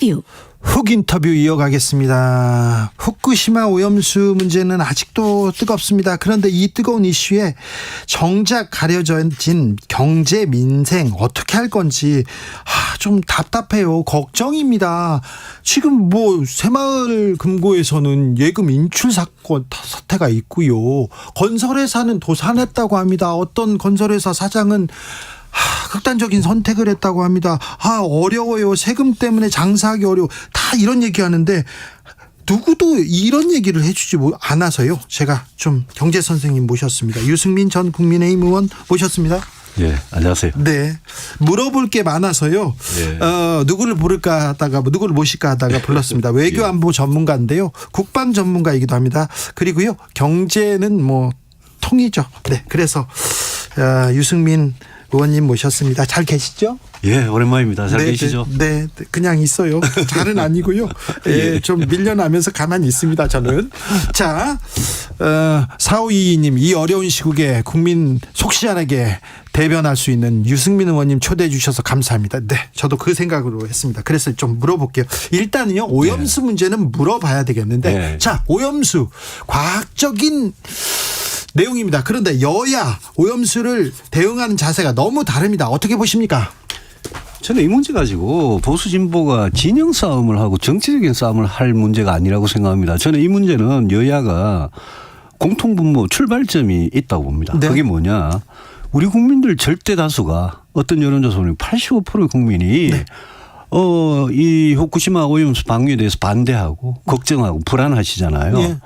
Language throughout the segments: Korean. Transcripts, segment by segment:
인터뷰. 훅 인터뷰 이어가겠습니다. 후쿠시마 오염수 문제는 아직도 뜨겁습니다. 그런데 이 뜨거운 이슈에 정작 가려진 경제 민생 어떻게 할 건지 좀 답답해요. 걱정입니다. 지금 새마을 금고에서는 예금 인출 사태가 있고요. 건설회사는 도산했다고 합니다. 어떤 건설회사 사장은 극단적인 선택을 했다고 합니다. 어려워요. 세금 때문에 장사하기 어려워. 다 이런 얘기하는데 누구도 이런 얘기를 해주지 않아서요. 제가 좀 경제 선생님 모셨습니다. 유승민 전 국민의힘 의원 모셨습니다. 네, 안녕하세요. 네, 물어볼 게 많아서요. 네. 누구를 부를까 하다가 누구를 모실까 하다가 불렀습니다. 외교안보 전문가인데요. 국방 전문가이기도 합니다. 그리고요, 경제는 통이죠. 네, 그래서 유승민 의원님 모셨습니다. 잘 계시죠? 예, 오랜만입니다. 잘 계시죠? 네, 그냥 있어요. 잘은 아니고요. 예, 좀 밀려나면서 가만히 있습니다. 저는. 자, 4522님, 이 어려운 시국에 국민 속 시원하게 대변할 수 있는 유승민 의원님 초대해 주셔서 감사합니다. 네, 저도 그 생각으로 했습니다. 그래서 좀 물어볼게요. 일단은요, 오염수 문제는 물어봐야 되겠는데, 네. 자, 오염수 과학적인 내용입니다. 그런데 여야 오염수를 대응하는 자세가 너무 다릅니다. 어떻게 보십니까? 저는 이 문제 가지고 보수 진보가 진영 싸움을 하고 정치적인 싸움을 할 문제가 아니라고 생각합니다. 저는 이 문제는 여야가 공통분모 출발점이 있다고 봅니다. 네. 그게 뭐냐. 우리 국민들 절대 다수가 어떤 여론조사 보면 85%의 국민이 네. 이 후쿠시마 오염수 방류에 대해서 반대하고 걱정하고 불안하시잖아요. 네.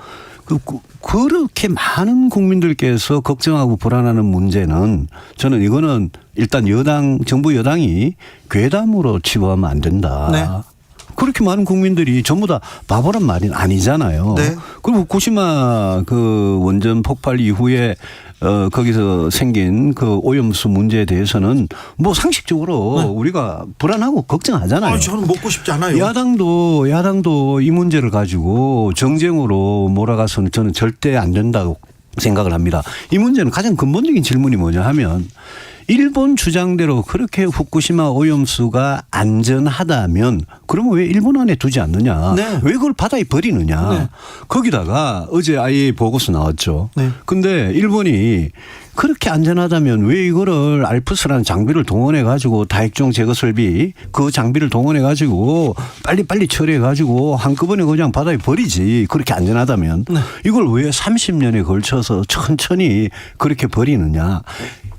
그렇게 많은 국민들께서 걱정하고 불안하는 문제는 저는 이거는 일단 정부 여당이 괴담으로 치부하면 안 된다. 네. 그렇게 많은 국민들이 전부 다 바보란 말이 아니잖아요. 네. 그리고 후쿠시마 그 원전 폭발 이후에 거기서 생긴 그 오염수 문제에 대해서는 상식적으로 네. 우리가 불안하고 걱정하잖아요. 저는 먹고 싶지 않아요. 야당도 이 문제를 가지고 정쟁으로 몰아가서는 저는 절대 안 된다고 생각을 합니다. 이 문제는 가장 근본적인 질문이 뭐냐 하면 일본 주장대로 그렇게 후쿠시마 오염수가 안전하다면 그러면 왜 일본 안에 두지 않느냐. 네. 왜 그걸 바다에 버리느냐. 네. 거기다가 어제 IAEA 보고서 나왔죠. 네. 근데 일본이 그렇게 안전하다면 왜 이거를 알프스라는 장비를 동원해 가지고 다액종 제거 설비 그 장비를 동원해 가지고 빨리 처리해 가지고 한꺼번에 그냥 바다에 버리지. 그렇게 안전하다면 네. 이걸 왜 30년에 걸쳐서 천천히 그렇게 버리느냐.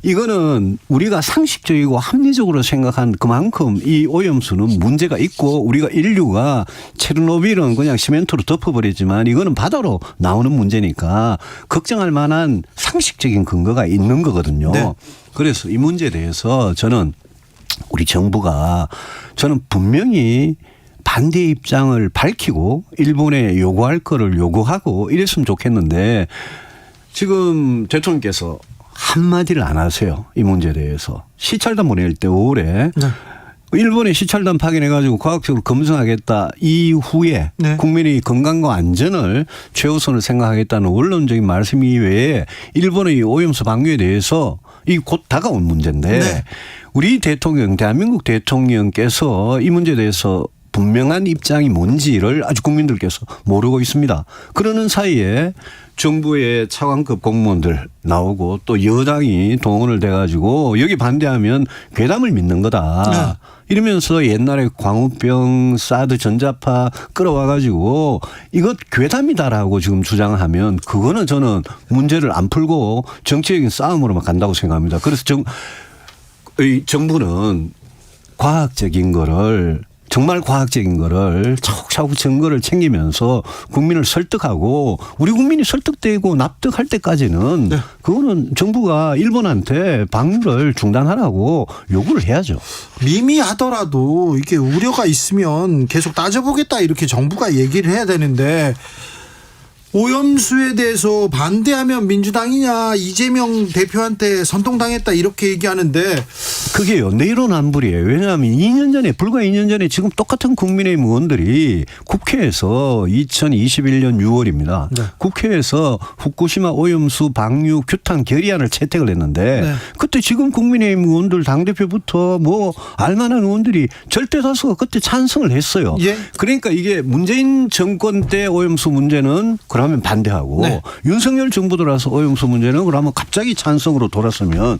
이거는 우리가 상식적이고 합리적으로 생각한 그만큼 이 오염수는 문제가 있고 우리가 인류가 체르노빌은 그냥 시멘트로 덮어버리지만 이거는 바다로 나오는 문제니까 걱정할 만한 상식적인 근거가 있는 거거든요. 네. 그래서 이 문제에 대해서 저는 우리 정부가 저는 분명히 반대의 입장을 밝히고 일본에 요구할 거를 요구하고 이랬으면 좋겠는데 지금 대통령께서 한마디를 안 하세요. 이 문제에 대해서. 시찰단 보낼 때 5월에 네. 일본에 시찰단 파견해가지고 과학적으로 검증하겠다 이후에 네. 국민의 건강과 안전을 최우선을 생각하겠다는 원론적인 말씀 이외에 일본의 오염수 방류에 대해서 이 곧 다가온 문제인데 네. 우리 대통령 대한민국 대통령께서 이 문제에 대해서 분명한 입장이 뭔지를 아주 국민들께서 모르고 있습니다. 그러는 사이에 정부의 차관급 공무원들 나오고 또 여당이 동원을 돼가지고 여기 반대하면 괴담을 믿는 거다. 네. 이러면서 옛날에 광우병 사드 전자파 끌어와가지고 이것 괴담이다라고 지금 주장하면 그거는 저는 문제를 안 풀고 정치적인 싸움으로만 간다고 생각합니다. 그래서 정부는 과학적인 거를 정말 과학적인 거를 차곡차곡 증거를 챙기면서 국민을 설득하고 우리 국민이 설득되고 납득할 때까지는 네. 그거는 정부가 일본한테 방류를 중단하라고 요구를 해야죠. 미미하더라도 이게 우려가 있으면 계속 따져보겠다 이렇게 정부가 얘기를 해야 되는데 오염수에 대해서 반대하면 민주당이냐 이재명 대표한테 선동당했다 이렇게 얘기하는데 그게요. 내로남불이에요. 왜냐하면 2년 전에 불과 2년 전에 지금 똑같은 국민의힘 의원들이 국회에서 2021년 6월입니다. 네. 국회에서 후쿠시마 오염수 방류 규탄 결의안을 채택을 했는데 네. 그때 지금 국민의힘 의원들 당대표부터 뭐 알만한 의원들이 절대 다수가 그때 찬성을 했어요. 예. 그러니까 이게 문재인 정권 때 오염수 문제는 그러면 반대하고 네. 윤석열 정부 들어서 오염수 문제는 그러면 갑자기 찬성으로 돌았으면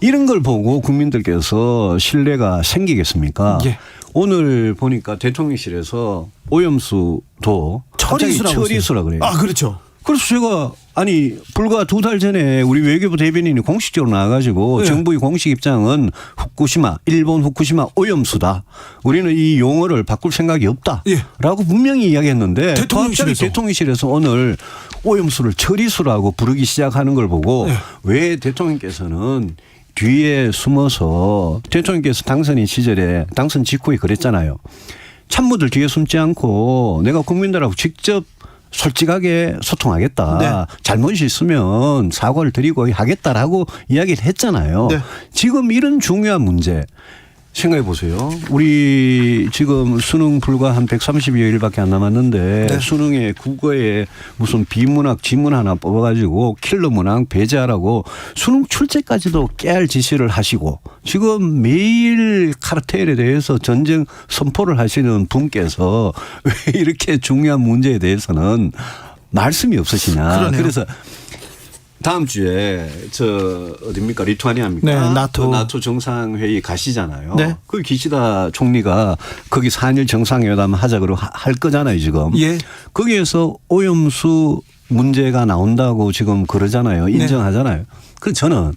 이런 걸 보고 국민들께서 신뢰가 생기겠습니까? 예. 오늘 보니까 대통령실에서 오염수도 처리수라 그래요. 아, 그렇죠. 그래서 제가 아니 불과 2달 전에 우리 외교부 대변인이 공식적으로 나와가지고 네. 정부의 공식 입장은 후쿠시마 일본 후쿠시마 오염수다. 우리는 이 용어를 바꿀 생각이 없다라고 예. 분명히 이야기했는데 대통령실에서. 갑자기 대통령실에서 오늘 오염수를 처리수라고 부르기 시작하는 걸 보고 네. 왜 대통령께서는 뒤에 숨어서 대통령께서 당선인 시절에 당선 직후에 그랬잖아요. 참모들 뒤에 숨지 않고 내가 국민들하고 직접 솔직하게 소통하겠다. 네. 잘못이 있으면 사과를 드리고 하겠다라고 이야기를 했잖아요. 네. 지금 이런 중요한 문제 생각해 보세요. 우리 지금 수능 불과 한 130여일밖에 안 남았는데 네. 수능에 국어에 무슨 비문학 지문 하나 뽑아가지고 킬러 문항 배제하라고 수능 출제까지도 깨알 지시를 하시고 지금 매일 카르텔에 대해서 전쟁 선포를 하시는 분께서 왜 이렇게 중요한 문제에 대해서는 말씀이 없으시냐. 그러네요. 그래서 다음 주에 저 어딥니까 리투아니아입니까? 네, 나토. 그 나토 정상회의 가시잖아요. 네. 그 기시다 총리가 거기 4일 정상회담 하자고 할 거잖아요 지금. 예. 거기에서 오염수 문제가 나온다고 지금 그러잖아요. 인정하잖아요. 그래서 저는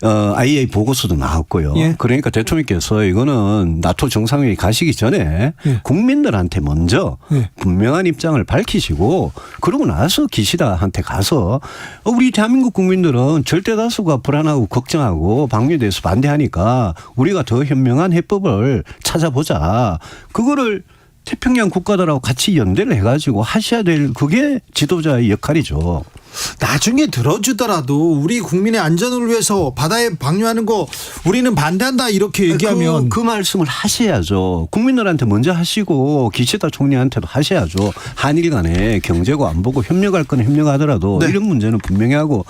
IAEA 보고서도 나왔고요. 예. 그러니까 대통령께서 이거는 나토 정상회의 가시기 전에 예. 국민들한테 먼저 예. 분명한 입장을 밝히시고 그러고 나서 기시다한테 가서 우리 대한민국 국민들은 절대 다수가 불안하고 걱정하고 방류에 대해서 반대하니까 우리가 더 현명한 해법을 찾아보자. 그거를 태평양 국가들하고 같이 연대를 해가지고 하셔야 될 그게 지도자의 역할이죠. 나중에 들어주더라도 우리 국민의 안전을 위해서 바다에 방류하는 거 우리는 반대한다 이렇게 얘기하면 그 말씀을 하셔야죠. 국민들한테 먼저 하시고 기시다 총리한테도 하셔야죠. 한일 간에 경제고 안보고 협력할 건 협력하더라도 네. 이런 문제는 분명히 하고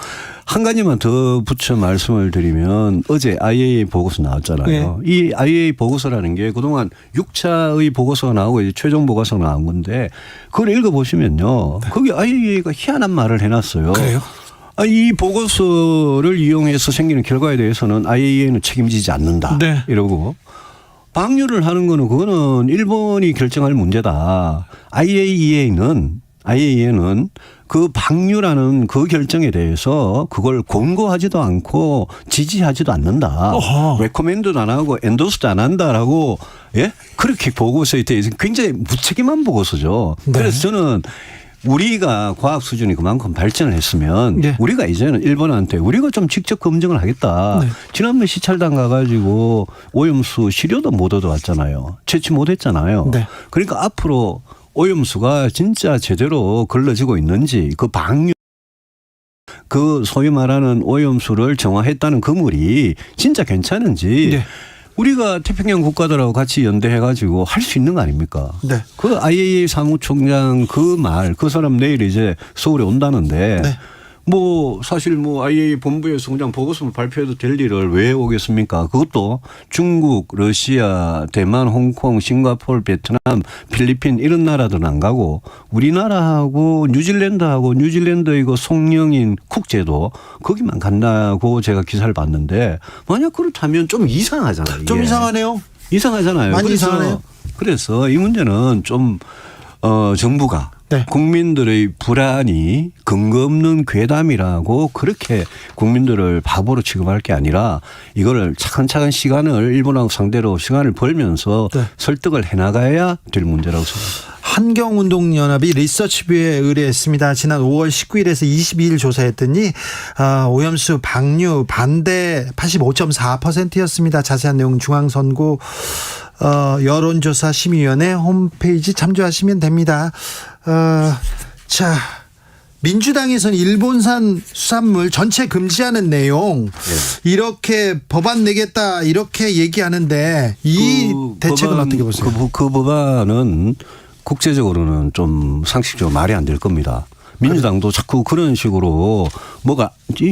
한 가지만 더 붙여 말씀을 드리면 어제 IAEA 보고서 나왔잖아요. 네. 이 IAEA 보고서라는 게 그동안 6차의 보고서가 나오고 이제 최종 보고서가 나온 건데 그걸 읽어보시면요. 거기 IAEA가 희한한 말을 해놨어요. 그래요? 이 보고서를 이용해서 생기는 결과에 대해서는 IAEA는 책임지지 않는다. 네. 이러고 방류를 하는 거는 그거는 일본이 결정할 문제다. IAEA는 그 방류라는 그 결정에 대해서 그걸 권고하지도 않고 지지하지도 않는다. 어허. 레코멘드도 안 하고 엔도스도 안 한다라고 예? 그렇게 보고서에 대해서 굉장히 무책임한 보고서죠. 네. 그래서 저는 우리가 과학 수준이 그만큼 발전을 했으면 네. 우리가 이제는 일본한테 우리가 좀 직접 검증을 하겠다. 네. 지난번 시찰단 가가지고 오염수 시료도 못 얻어왔잖아요. 채취 못했잖아요. 네. 그러니까 앞으로 오염수가 진짜 제대로 걸러지고 있는지 그 방류 그 소위 말하는 오염수를 정화했다는 그물이 진짜 괜찮은지 네. 우리가 태평양 국가들하고 같이 연대해가지고 할 수 있는 거 아닙니까? 네. 그 IAEA 사무총장 그 사람 내일 이제 서울에 온다는데 네. 뭐 사실 뭐 IAEA 본부에서 그냥 보고서 발표해도 될 일을 왜 오겠습니까? 그것도 중국, 러시아, 대만, 홍콩, 싱가포르, 베트남, 필리핀 이런 나라들은 안 가고 우리나라하고 뉴질랜드의 그 송영인 쿡제도 거기만 간다고 제가 기사를 봤는데 만약 그렇다면 좀 이상하잖아요. 좀 이게. 이상하네요. 이상하잖아요. 많이 이상하네요. 그래서 이 문제는 좀 정부가 네. 국민들의 불안이 근거 없는 괴담이라고 그렇게 국민들을 바보로 취급할 게 아니라 이거를 차근차근 시간을 일본하고 상대로 시간을 벌면서 네. 설득을 해나가야 될 문제라고 생각합니다. 환경운동연합이 리서치뷰에 의뢰했습니다. 지난 5월 19일에서 22일 조사했더니 오염수 방류 반대 85.4%였습니다. 자세한 내용 중앙선거 여론조사 심의위원회 홈페이지 참조하시면 됩니다. 자, 민주당에서는 일본산 수산물 전체 금지하는 내용 이렇게 법안 내겠다 이렇게 얘기하는데 이 대책은 어떻게 보세요? 그 법안은 국제적으로는 좀 상식적으로 말이 안 될 겁니다. 민주당도 자꾸 그런 식으로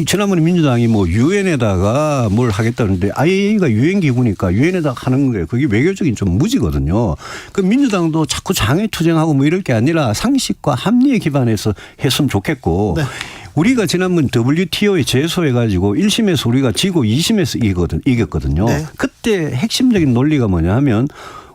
지난번에 민주당이 유엔에다가 뭘 하겠다는데 IAEA가 유엔 기구니까 유엔에다가 하는 게 그게 외교적인 좀 무지거든요. 그 민주당도 자꾸 장애 투쟁하고 이럴 게 아니라 상식과 합리에 기반해서 했으면 좋겠고. 네. 우리가 지난번 WTO에 제소해가지고 1심에서 우리가 지고 2심에서 이겼거든요. 네. 그때 핵심적인 논리가 뭐냐 하면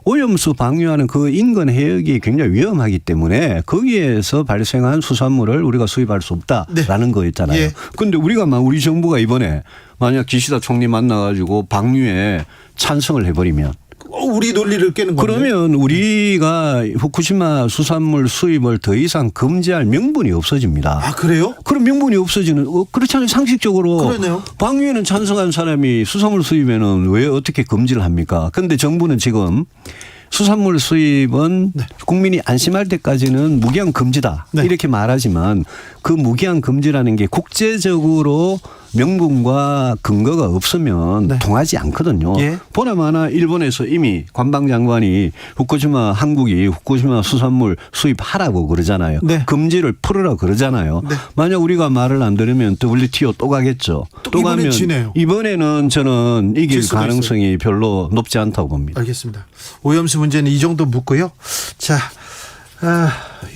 오염수 방류하는 그 인근 해역이 굉장히 위험하기 때문에 거기에서 발생한 수산물을 우리가 수입할 수 없다라는 거였잖아요. 그런데 우리가 우리 정부가 이번에 만약 기시다 총리 만나가지고 방류에 찬성을 해버리면 우리 논리를 깨는 건데. 그러면 우리가 후쿠시마 수산물 수입을 더 이상 금지할 명분이 없어집니다. 아, 그래요? 그럼 명분이 없어지는 그렇잖아요. 상식적으로. 그러네요. 방류에는 찬성한 사람이 수산물 수입에는 왜 어떻게 금지를 합니까? 그런데 정부는 지금 수산물 수입은 국민이 안심할 때까지는 무기한 금지다. 이렇게 말하지만 그 무기한 금지라는 게 국제적으로 명분과 근거가 없으면 통하지 않거든요. 보나마나 일본에서 이미 관방장관이 한국이 후쿠시마 수산물 수입하라고 그러잖아요. 금지를 풀으라 그러잖아요. 만약 우리가 말을 안 들으면 WTO 또 가겠죠. 또 가면 이번에는 저는 이길 가능성이 별로 높지 않다고 봅니다. 알겠습니다. 오염수 문제는 이 정도 묻고요. 자,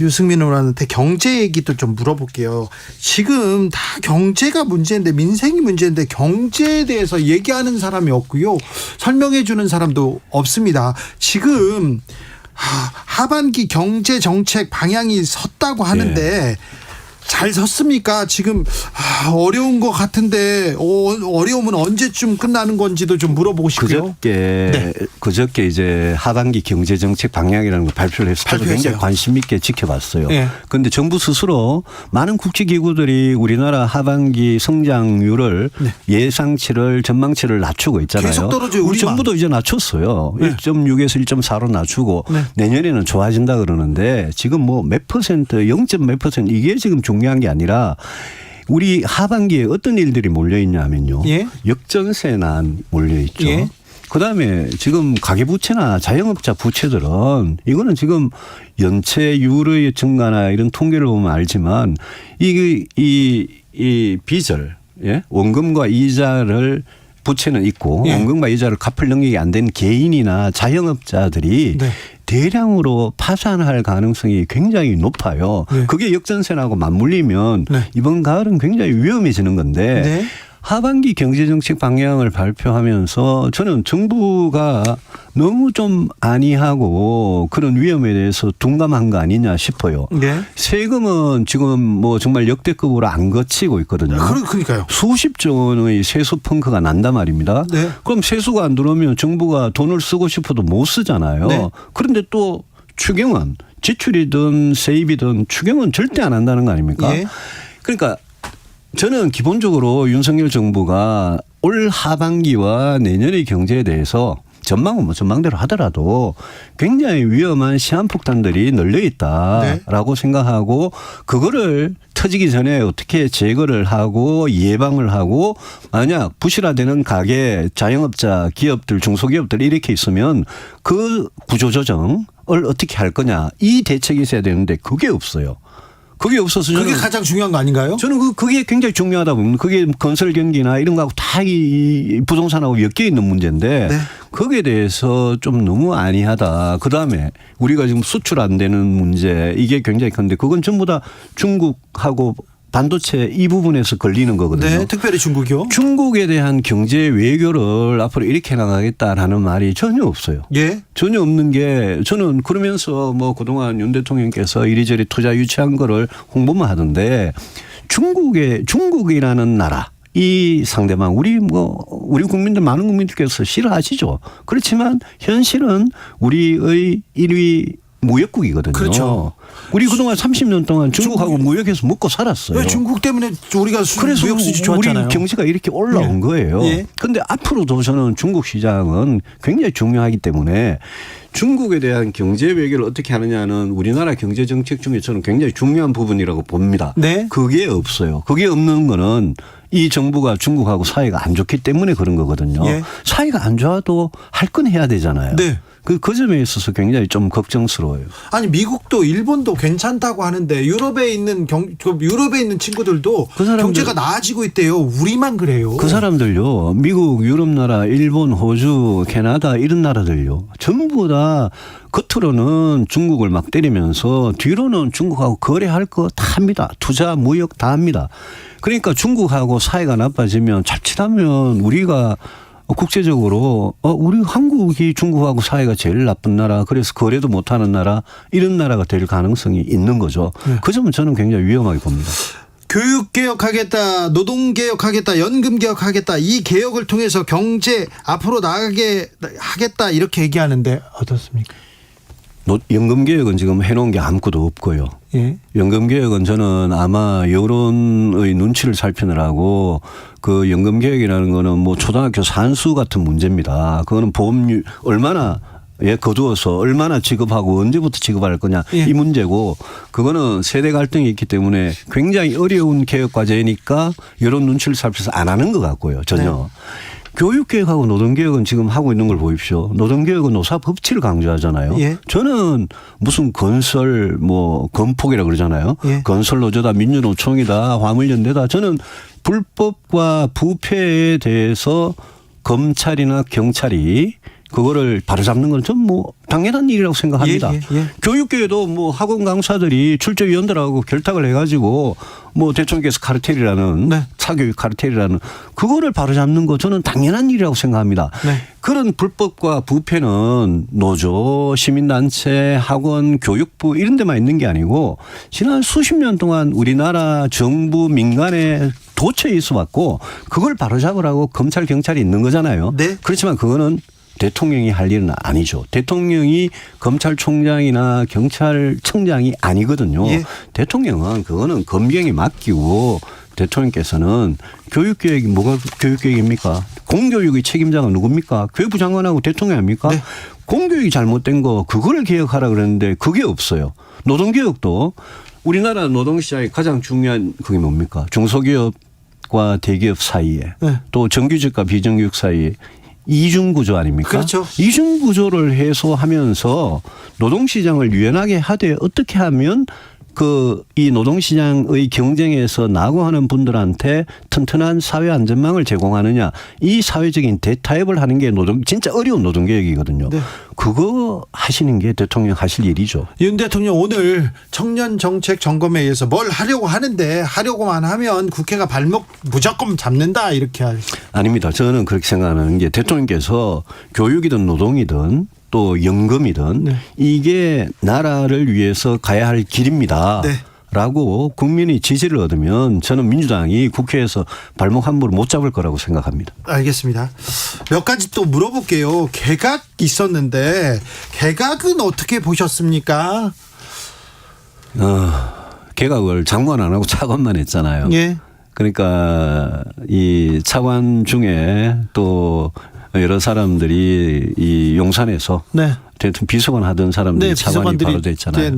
유승민 의원한테 경제 얘기도 좀 물어볼게요. 지금 다 경제가 문제인데 민생이 문제인데 경제에 대해서 얘기하는 사람이 없고요. 설명해 주는 사람도 없습니다. 지금 하반기 경제 정책 방향이 섰다고 하는데 잘 섰습니까? 지금 어려운 것 같은데 어려움은 언제쯤 끝나는 건지도 좀 물어보고 싶고요. 그저께 이제 하반기 경제정책 방향이라는 걸 발표를 해서 저도 굉장히 관심 있게 지켜봤어요. 그런데 정부 스스로 많은 국제기구들이 우리나라 하반기 성장률을 예상치를 전망치를 낮추고 있잖아요. 계속 떨어져요. 우리 정부도 이제 낮췄어요. 1.6에서 1.4로 낮추고 내년에는 좋아진다 그러는데 지금 몇 퍼센트 0. 몇 퍼센트 이게 지금 중요한 게 아니라 우리 하반기에 어떤 일들이 몰려있냐 하면요. 역전세난 몰려있죠. 그다음에 지금 가계부채나 자영업자 부채들은 이거는 지금 연체율의 증가나 이런 통계를 보면 알지만 이 빚을 원금과 이자를 부채는 있고 원금과 이자를 갚을 능력이 안 된 개인이나 자영업자들이 대량으로 파산할 가능성이 굉장히 높아요. 그게 역전세하고 맞물리면 이번 가을은 굉장히 위험해지는 건데 하반기 경제정책 방향을 발표하면서 저는 정부가 너무 좀 안이하고 그런 위험에 대해서 둔감한 거 아니냐 싶어요. 세금은 지금 정말 역대급으로 안 거치고 있거든요. 그러니까요. 수십조 원의 세수 펑크가 난단 말입니다. 그럼 세수가 안 들어오면 정부가 돈을 쓰고 싶어도 못 쓰잖아요. 그런데 또 추경은 지출이든 세입이든 추경은 절대 안 한다는 거 아닙니까? 그러니까 저는 기본적으로 윤석열 정부가 올 하반기와 내년의 경제에 대해서 전망은 전망대로 하더라도 굉장히 위험한 시한폭탄들이 널려 있다라고 생각하고 그거를 터지기 전에 어떻게 제거를 하고 예방을 하고 만약 부실화되는 가게 자영업자 기업들 중소기업들 이렇게 있으면 그 구조조정을 어떻게 할 거냐 이 대책이 있어야 되는데 그게 없어요. 그게 없어서 그게 가장 중요한 거 아닌가요? 저는 그게 굉장히 중요하다 봅니다. 그게 건설 경기나 이런 거하고 다 이 부동산하고 엮여 있는 문제인데 거기에 대해서 좀 너무 안이하다. 그다음에 우리가 지금 수출 안 되는 문제 이게 굉장히 큰데 그건 전부 다 중국하고 반도체 이 부분에서 걸리는 거거든요. 특별히 중국이요. 중국에 대한 경제 외교를 앞으로 이렇게 나가겠다라는 말이 전혀 없어요. 전혀 없는 게 저는 그러면서 그동안 윤 대통령께서 이리저리 투자 유치한 거를 홍보만 하던데 중국이라는 나라 이 상대방 우리 국민들 많은 국민들께서 싫어하시죠. 그렇지만 현실은 우리의 1위 무역국이거든요. 그렇죠. 우리 그동안 30년 동안 중국하고 무역해서 먹고 살았어요. 왜 중국 때문에 우리가 그래서 무역 수지 좋았잖아요. 우리 경제가 이렇게 올라온 거예요. 그런데 앞으로도 저는 중국 시장은 굉장히 중요하기 때문에 중국에 대한 경제 외교를 어떻게 하느냐는 우리나라 경제 정책 중에 저는 굉장히 중요한 부분이라고 봅니다. 네. 그게 없어요. 그게 없는 거는 이 정부가 중국하고 사이가 안 좋기 때문에 그런 거거든요. 예. 사이가 안 좋아도 할 건 해야 되잖아요. 네. 그 점에 있어서 굉장히 좀 걱정스러워요. 아니 미국도 일본도 괜찮다고 하는데 유럽에 있는 친구들도 그 사람들- 경제가 나아지고 있대요. 우리만 그래요. 그 사람들요, 미국, 유럽 나라, 일본, 호주, 캐나다 이런 나라들요, 전부 다 겉으로는 중국을 막 때리면서 뒤로는 중국하고 거래할 거 다 합니다. 투자, 무역 다 합니다. 그러니까 중국하고 사이가 나빠지면 자칫하면 우리가 국제적으로 우리 한국이 중국하고 사이가 제일 나쁜 나라, 그래서 거래도 못하는 나라, 이런 나라가 될 가능성이 있는 거죠. 그 점은 저는 굉장히 위험하게 봅니다. 교육개혁하겠다, 노동개혁하겠다, 연금개혁하겠다, 이 개혁을 통해서 경제 앞으로 나가게 하겠다 이렇게 얘기하는데 어떻습니까? 연금개혁은 지금 해놓은 게 아무것도 없고요. 예. 연금개혁은 저는 아마 여론의 눈치를 살피느라고 그 연금개혁이라는 거는 뭐 초등학교 산수 같은 문제입니다. 그거는 보험료 얼마나 거두어서 얼마나 지급하고 언제부터 지급할 거냐 이 문제고, 그거는 세대 갈등이 있기 때문에 굉장히 어려운 개혁 과제니까 여론 눈치를 살펴서 안 하는 것 같고요. 전혀. 교육개혁하고 노동개혁은 지금 하고 있는 걸 보십시오. 노동개혁은 노사법치를 강조하잖아요. 저는 무슨 건설 건폭이라 그러잖아요. 건설노조다, 민주노총이다, 화물연대다. 저는 불법과 부패에 대해서 검찰이나 경찰이 그거를 바로잡는 건 좀 당연한 일이라고 생각합니다. 교육계에도 학원 강사들이 출제위원들하고 결탁을 해가지고 대통령께서 카르텔이라는 사교육 카르텔이라는 그거를 바로잡는 거 저는 당연한 일이라고 생각합니다. 그런 불법과 부패는 노조, 시민단체, 학원, 교육부 이런 데만 있는 게 아니고 지난 수십 년 동안 우리나라 정부 민간에 도처에 있어 왔고 그걸 바로잡으라고 검찰, 경찰이 있는 거잖아요. 그렇지만 그거는 대통령이 할 일은 아니죠. 대통령이 검찰총장이나 경찰청장이 아니거든요. 대통령은 그거는 검경에 맡기고 대통령께서는 교육계획이 뭐가 교육계획입니까? 공교육의 책임자가 누굽니까? 교육부 장관하고 대통령이 아닙니까? 공교육이 잘못된 거 그거를 개혁하라 그랬는데 그게 없어요. 노동개혁도 우리나라 노동시장의 가장 중요한 그게 뭡니까? 중소기업과 대기업 사이에 또 정규직과 비정규직 사이에 이중구조 아닙니까? 그렇죠. 이중구조를 해소하면서 노동시장을 유연하게 하되 어떻게 하면 이 노동시장의 경쟁에서 낙오하는 분들한테 튼튼한 사회 안전망을 제공하느냐, 이 사회적인 대타협을 하는 게 진짜 어려운 노동개혁이거든요. 그거 하시는 게 대통령 하실 일이죠. 윤 대통령 오늘 청년 정책 점검에 의해서 뭘 하려고 하는데 하려고만 하면 국회가 발목 무조건 잡는다 이렇게 아닙니다. 저는 그렇게 생각하는 게 대통령께서 교육이든 노동이든 또 연금이든 이게 나라를 위해서 가야 할 길입니다. 라고 국민의 지지를 얻으면 저는 민주당이 국회에서 발목 함부로 못 잡을 거라고 생각합니다. 알겠습니다. 몇 가지 또 물어볼게요. 개각 있었는데 개각은 어떻게 보셨습니까? 개각을 장관 안 하고 차관만 했잖아요. 그러니까 이 차관 중에 또 여러 사람들이 이 용산에서 대통령 비서관 하던 사람들이 차관이 바로 됐잖아요.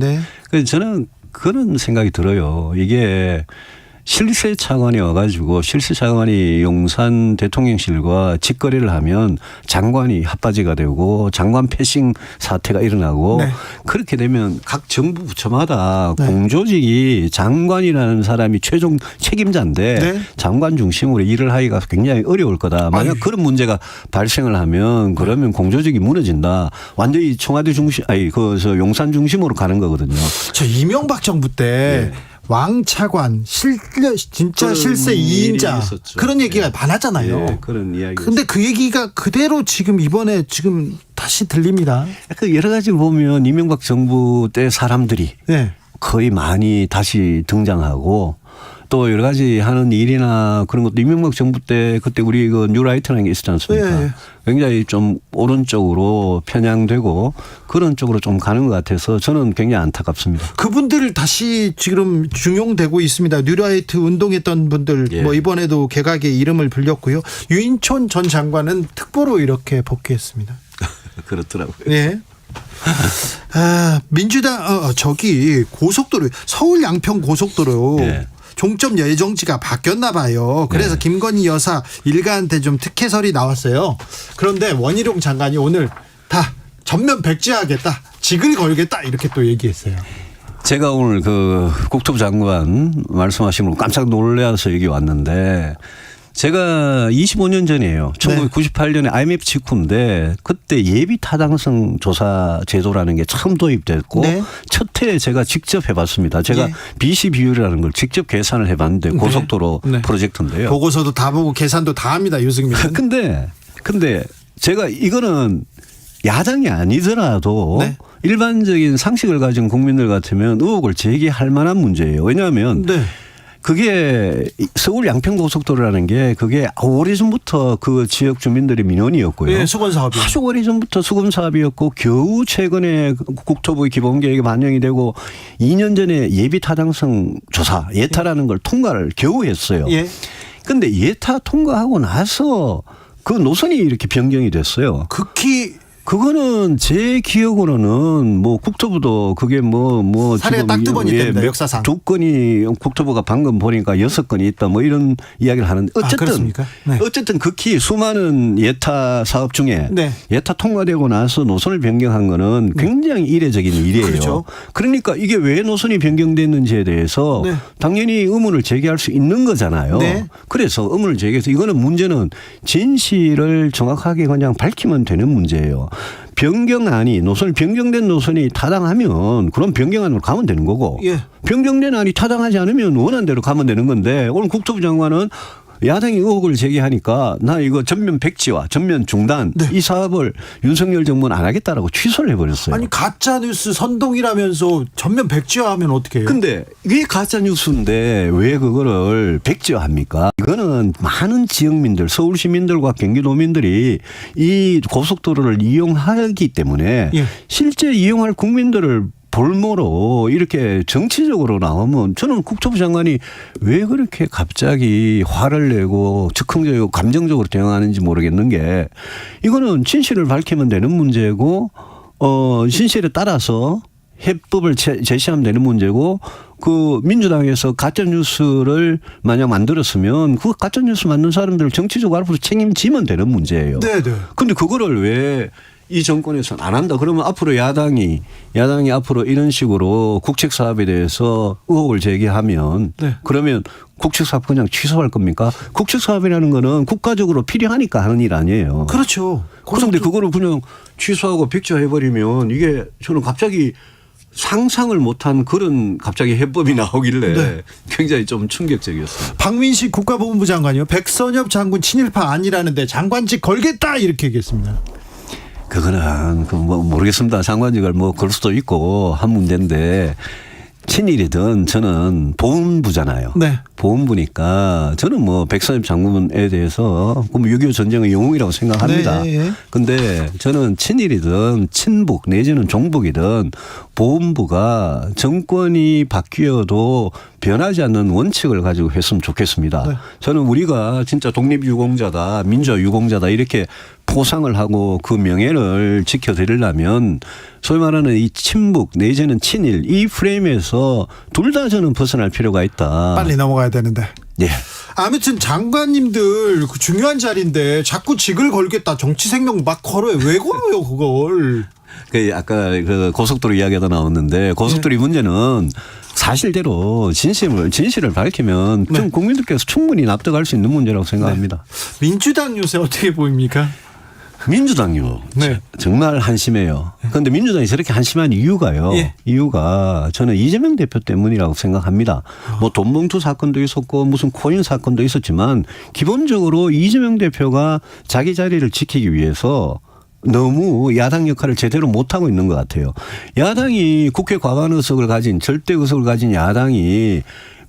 그래서 저는 그런 생각이 들어요. 이게 실세 차관이 와가지고 실세 차관이 용산 대통령실과 직거래를 하면 장관이 핫바지가 되고 장관 패싱 사태가 일어나고 그렇게 되면 각 정부 부처마다 공조직이 장관이라는 사람이 최종 책임자인데 장관 중심으로 일을 하기가 굉장히 어려울 거다. 만약 그런 문제가 발생을 하면 그러면 공조직이 무너진다. 완전히 청와대 중심, 용산 중심으로 가는 거거든요. 저 이명박 정부 때 왕차관 진짜 실세 2인자 그런 얘기가 많았잖아요. 그런 이야기. 근데 그 얘기가 그대로 이번에 다시 들립니다. 여러 가지 보면 이명박 정부 때 사람들이 거의 많이 다시 등장하고 또 여러 가지 하는 일이나 그런 것도 이명박 정부 때 그때 우리 그 뉴라이트라는 게 있었지 않습니까? 예. 굉장히 좀 오른쪽으로 편향되고 그런 쪽으로 좀 가는 것 같아서 저는 굉장히 안타깝습니다. 그분들 다시 지금 중용되고 있습니다. 뉴라이트 운동했던 분들 예. 뭐 이번에도 개각의 이름을 불렸고요. 유인촌 전 장관은 특보로 이렇게 복귀했습니다. 그렇더라고요. 네. 민주당 저기 고속도로 서울 양평 고속도로 예. 종점 예정지가 바뀌었나 봐요. 그래서 네. 김건희 여사 일가한테 좀 특혜설이 나왔어요. 그런데 원희룡 장관이 오늘 다 전면 백지하겠다, 직을 걸겠다 이렇게 또 얘기했어요. 제가 오늘 그 국토부 장관 말씀하신 걸 깜짝 놀라서 여기 왔는데 제가 25년 전이에요. 1998년에 IMF 직후인데 그때 예비 타당성 조사 제도라는 게 처음 도입됐고 네. 첫 해에 제가 직접 해봤습니다. 제가 예. BC 비율이라는 걸 직접 계산을 해봤는데 고속도로 네. 프로젝트인데요. 보고서도 다 보고 계산도 다 합니다, 유승민. 근데 제가 이거는 야당이 아니더라도 네. 일반적인 상식을 가진 국민들 같으면 의혹을 제기할 만한 문제예요. 왜냐하면 네. 그게 서울 양평고속도로라는 게 그게 오래전부터 그 지역 주민들의 민원이었고요. 네, 수건 사업이. 아주 오래전부터 수건 사업이었고 겨우 최근에 국토부의 기본계획에 반영이 되고 2년 전에 예비 타당성 조사 예타라는 걸 통과를 겨우 했어요. 예. 근데 예타 통과하고 나서 그 노선이 이렇게 변경이 됐어요. 극히 그거는 제 기억으로는 뭐 국토부도 그게 뭐 사례가 지금 딱 두 번 있답니다, 몇- 역사상. 두 건이 국토부가 방금 보니까 6건이 있다 뭐 이런 이야기를 하는데 어쨌든 그렇습니까? 네. 어쨌든 극히 수많은 예타 사업 중에 네. 예타 통과되고 나서 노선을 변경한 거는 굉장히 이례적인 일이에요. 그렇죠. 그러니까 이게 왜 노선이 변경됐는지에 대해서 네. 당연히 의문을 제기할 수 있는 거잖아요. 네. 그래서 의문을 제기해서 이거는 문제는 진실을 정확하게 그냥 밝히면 되는 문제예요. 변경안이 노선이 변경된 노선이 타당하면 그럼 변경안으로 가면 되는 거고 예. 변경된 안이 타당하지 않으면 원한 대로 가면 되는 건데 오늘 국토부 장관은 야당이 의혹을 제기하니까 나 이거 전면 백지화 전면 중단 네. 이 사업을 윤석열 정부는 안 하겠다라고 취소를 해버렸어요. 아니 가짜 뉴스 선동이라면서 전면 백지화하면 어떻게 해요? 근데 이게 가짜 뉴스인데 왜 그거를 백지화합니까? 이거는 많은 지역민들, 서울 시민들과 경기도민들이 이 고속도로를 이용하기 때문에 예. 실제 이용할 국민들을 볼모로 이렇게 정치적으로 나오면 저는 국토부 장관이 왜 그렇게 갑자기 화를 내고 즉흥적이고 감정적으로 대응하는지 모르겠는 게 이거는 진실을 밝히면 되는 문제고 진실에 따라서 해법을 제시하면 되는 문제고 그 민주당에서 가짜 뉴스를 만약 만들었으면 그 가짜 뉴스 만든 사람들을 정치적으로 앞으로 책임지면 되는 문제예요. 네, 네. 근데 그거를 왜 이 정권에서는 안 한다. 그러면 앞으로 야당이 앞으로 이런 식으로 국책 사업에 대해서 의혹을 제기하면 네. 그러면 국책 사업 그냥 취소할 겁니까? 국책 사업이라는 거는 국가적으로 필요하니까 하는 일 아니에요. 그렇죠. 그런데 그거를 그냥 취소하고 백지화해버리면 이게 저는 갑자기 상상을 못한 그런 갑자기 해법이 나오길래 네. 굉장히 좀 충격적이었어요. 박민식 국가보훈부 장관이요. 백선엽 장군 친일파 아니라는데 장관직 걸겠다 이렇게 얘기했습니다. 그거는 뭐 모르겠습니다. 장관직을 뭐 걸 수도 있고 한 문제인데 친일이든 저는 보훈부잖아요. 네. 보훈부니까 저는 뭐 백선엽 장군에 대해서 6.25 전쟁의 영웅이라고 생각합니다. 네. 근데 저는 친일이든 친북 내지는 종북이든 보훈부가 정권이 바뀌어도 변하지 않는 원칙을 가지고 했으면 좋겠습니다. 네. 저는 우리가 진짜 독립유공자다 민주화유공자다 이렇게 포상을 하고 그 명예를 지켜드리려면 소위 말하는 이 친북 내지는 친일 이 프레임에서 둘 다 저는 벗어날 필요가 있다. 빨리 넘어가야 되는데. 예. 아무튼 장관님들 그 중요한 자리인데 자꾸 직을 걸겠다 정치 생명 막 걸어요. 왜 걸어요 그걸? 그 아까 그 고속도로 이야기가 나왔는데 고속도로 문제는 사실대로 진실을 밝히면 네. 좀 국민들께서 충분히 납득할 수 있는 문제라고 생각합니다. 민주당 요새 어떻게 보입니까? 민주당요. 네. 정말 한심해요. 그런데 민주당이 저렇게 한심한 이유가요. 예. 이유가 저는 이재명 대표 때문이라고 생각합니다. 뭐 돈봉투 사건도 있었고 무슨 코인 사건도 있었지만 기본적으로 이재명 대표가 자기 자리를 지키기 위해서 너무 야당 역할을 제대로 못하고 있는 것 같아요. 야당이 국회 과반 의석을 가진 절대 의석을 가진 야당이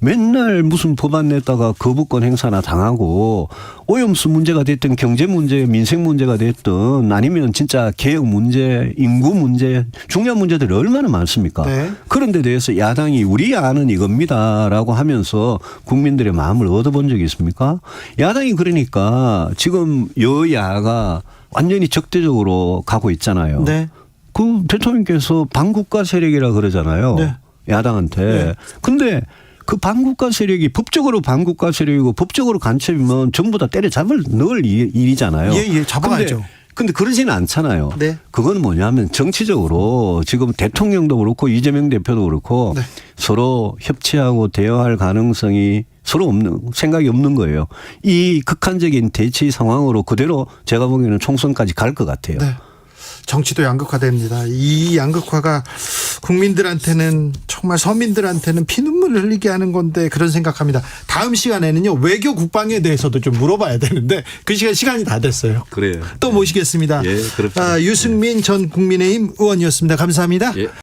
맨날 무슨 법안 냈다가 거부권 행사나 당하고 오염수 문제가 됐든 경제 문제, 민생 문제가 됐든 아니면 진짜 개혁 문제, 인구 문제, 중요한 문제들이 얼마나 많습니까? 네. 그런 데 대해서 야당이 우리 안은 이겁니다라고 하면서 국민들의 마음을 얻어본 적이 있습니까? 야당이 그러니까 지금 여야가 완전히 적대적으로 가고 있잖아요. 네. 그 대통령께서 반국가 세력이라 그러잖아요. 네. 야당한테. 네. 근데 그 반국가 세력이 법적으로 반국가 세력이고 법적으로 간첩이면 전부 다 때려잡을 넣을 일이잖아요. 예, 잡아가죠. 근데 그러지는 않잖아요. 네. 그건 뭐냐면 정치적으로 지금 대통령도 그렇고 이재명 대표도 그렇고 네. 서로 협치하고 대화할 가능성이 서로 없는 생각이 없는 거예요. 이 극한적인 대치 상황으로 그대로 제가 보기에는 총선까지 갈 것 같아요. 네. 정치도 양극화됩니다. 이 양극화가 국민들한테는 정말 서민들한테는 피눈물을 흘리게 하는 건데 그런 생각합니다. 다음 시간에는요 외교 국방에 대해서도 좀 물어봐야 되는데 그 시간이 다 됐어요. 그래요. 또 모시겠습니다. 예, 그렇죠. 유승민 전 국민의힘 의원이었습니다. 감사합니다. 예.